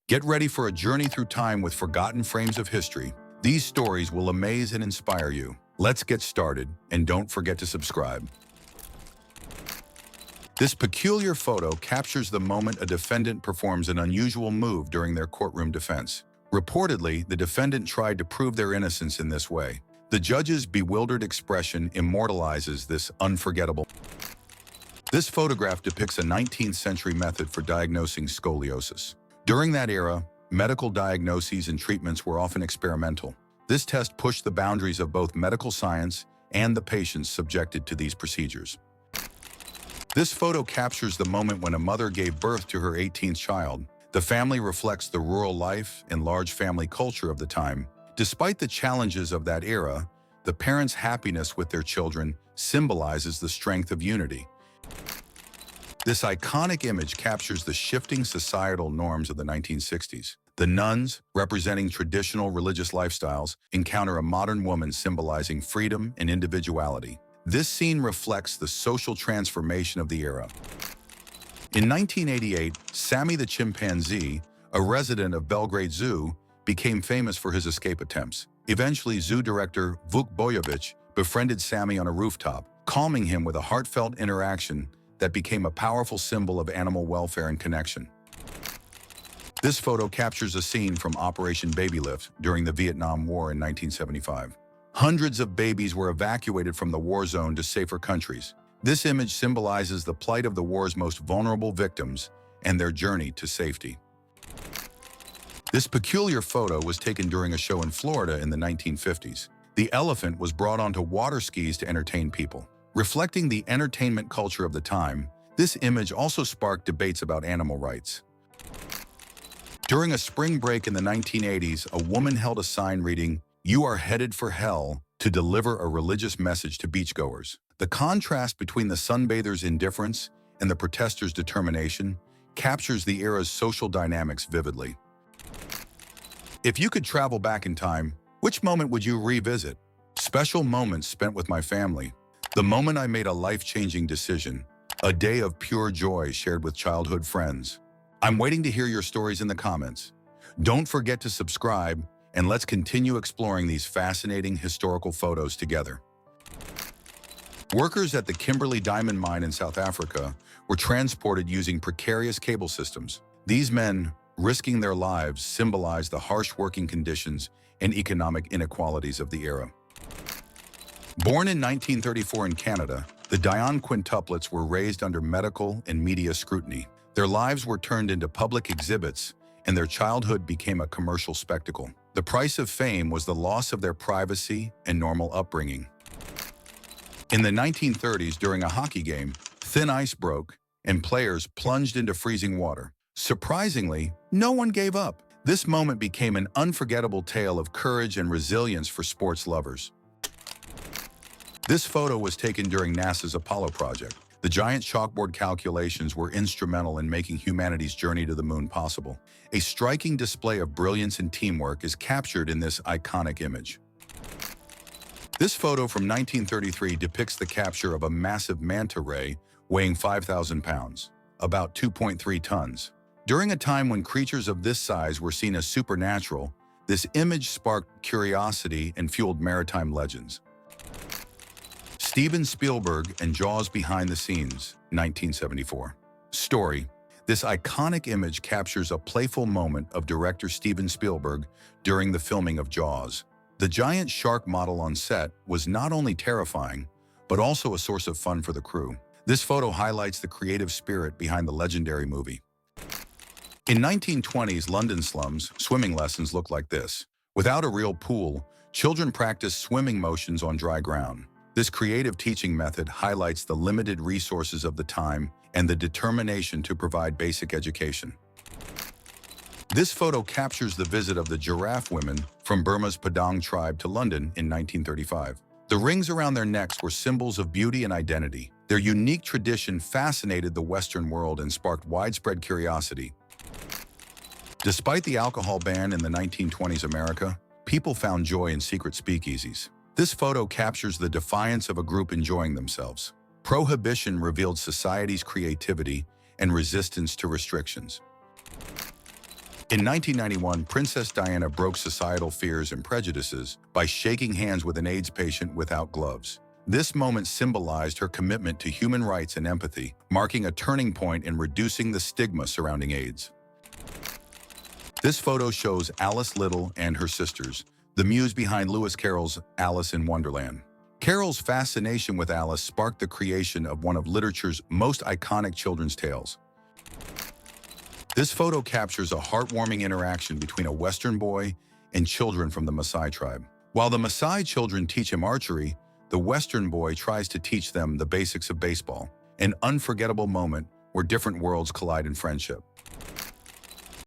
Get ready for a journey through time with forgotten frames of history. These stories will amaze and inspire you. Let's get started, and don't forget to subscribe. This peculiar photo captures the moment a defendant performs an unusual move during their courtroom defense. Reportedly, the defendant tried to prove their innocence in this way. The judge's bewildered expression immortalizes this unforgettable. This photograph depicts a 19th century method for diagnosing scoliosis. During that era, medical diagnoses and treatments were often experimental. This test pushed the boundaries of both medical science and the patients subjected to these procedures. This photo captures the moment when a mother gave birth to her 18th child. The family reflects the rural life and large family culture of the time. Despite the challenges of that era, the parents' happiness with their children symbolizes the strength of unity. This iconic image captures the shifting societal norms of the 1960s. The nuns, representing traditional religious lifestyles, encounter a modern woman symbolizing freedom and individuality. This scene reflects the social transformation of the era. In 1988, Sammy the chimpanzee, a resident of Belgrade Zoo, became famous for his escape attempts. Eventually, zoo director Vuk Bojovic befriended Sammy on a rooftop, calming him with a heartfelt interaction that became a powerful symbol of animal welfare and connection. This photo captures a scene from Operation Baby Lift during the Vietnam War in 1975. Hundreds of babies were evacuated from the war zone to safer countries. This image symbolizes the plight of the war's most vulnerable victims and their journey to safety. This peculiar photo was taken during a show in Florida in the 1950s. The elephant was brought onto water skis to entertain people. Reflecting the entertainment culture of the time, this image also sparked debates about animal rights. During a spring break in the 1980s, a woman held a sign reading, "You are headed for hell," to deliver a religious message to beachgoers. The contrast between the sunbathers' indifference and the protesters' determination captures the era's social dynamics vividly. If you could travel back in time, which moment would you revisit? Special moments spent with my family. The moment I made a life-changing decision. A day of pure joy shared with childhood friends. I'm waiting to hear your stories in the comments. Don't forget to subscribe, and let's continue exploring these fascinating historical photos together. Workers at the Kimberley Diamond Mine in South Africa were transported using precarious cable systems. These men, risking their lives, symbolize the harsh working conditions and economic inequalities of the era. Born in 1934 in Canada, the Dion quintuplets were raised under medical and media scrutiny. Their lives were turned into public exhibits, and their childhood became a commercial spectacle. The price of fame was the loss of their privacy and normal upbringing. In the 1930s, during a hockey game, thin ice broke, and players plunged into freezing water. Surprisingly, no one gave up. This moment became an unforgettable tale of courage and resilience for sports lovers. This photo was taken during NASA's Apollo project. The giant chalkboard calculations were instrumental in making humanity's journey to the moon possible. A striking display of brilliance and teamwork is captured in this iconic image. This photo from 1933 depicts the capture of a massive manta ray weighing 5,000 pounds, about 2.3 tons. During a time when creatures of this size were seen as supernatural, this image sparked curiosity and fueled maritime legends. Steven Spielberg and Jaws behind the scenes, 1974. Story. This iconic image captures a playful moment of director Steven Spielberg during the filming of Jaws. The giant shark model on set was not only terrifying, but also a source of fun for the crew. This photo highlights the creative spirit behind the legendary movie. In 1920s London slums, swimming lessons looked like this. Without a real pool, children practiced swimming motions on dry ground. This creative teaching method highlights the limited resources of the time and the determination to provide basic education. This photo captures the visit of the giraffe women from Burma's Padang tribe to London in 1935. The rings around their necks were symbols of beauty and identity. Their unique tradition fascinated the Western world and sparked widespread curiosity. Despite the alcohol ban in the 1920s America, people found joy in secret speakeasies. This photo captures the defiance of a group enjoying themselves. Prohibition revealed society's creativity and resistance to restrictions. In 1991, Princess Diana broke societal fears and prejudices by shaking hands with an AIDS patient without gloves. This moment symbolized her commitment to human rights and empathy, marking a turning point in reducing the stigma surrounding AIDS. This photo shows Alice Little and her sisters, the muse behind Lewis Carroll's Alice in Wonderland. Carroll's fascination with Alice sparked the creation of one of literature's most iconic children's tales. This photo captures a heartwarming interaction between a Western boy and children from the Maasai tribe. While the Maasai children teach him archery, the Western boy tries to teach them the basics of baseball, an unforgettable moment where different worlds collide in friendship.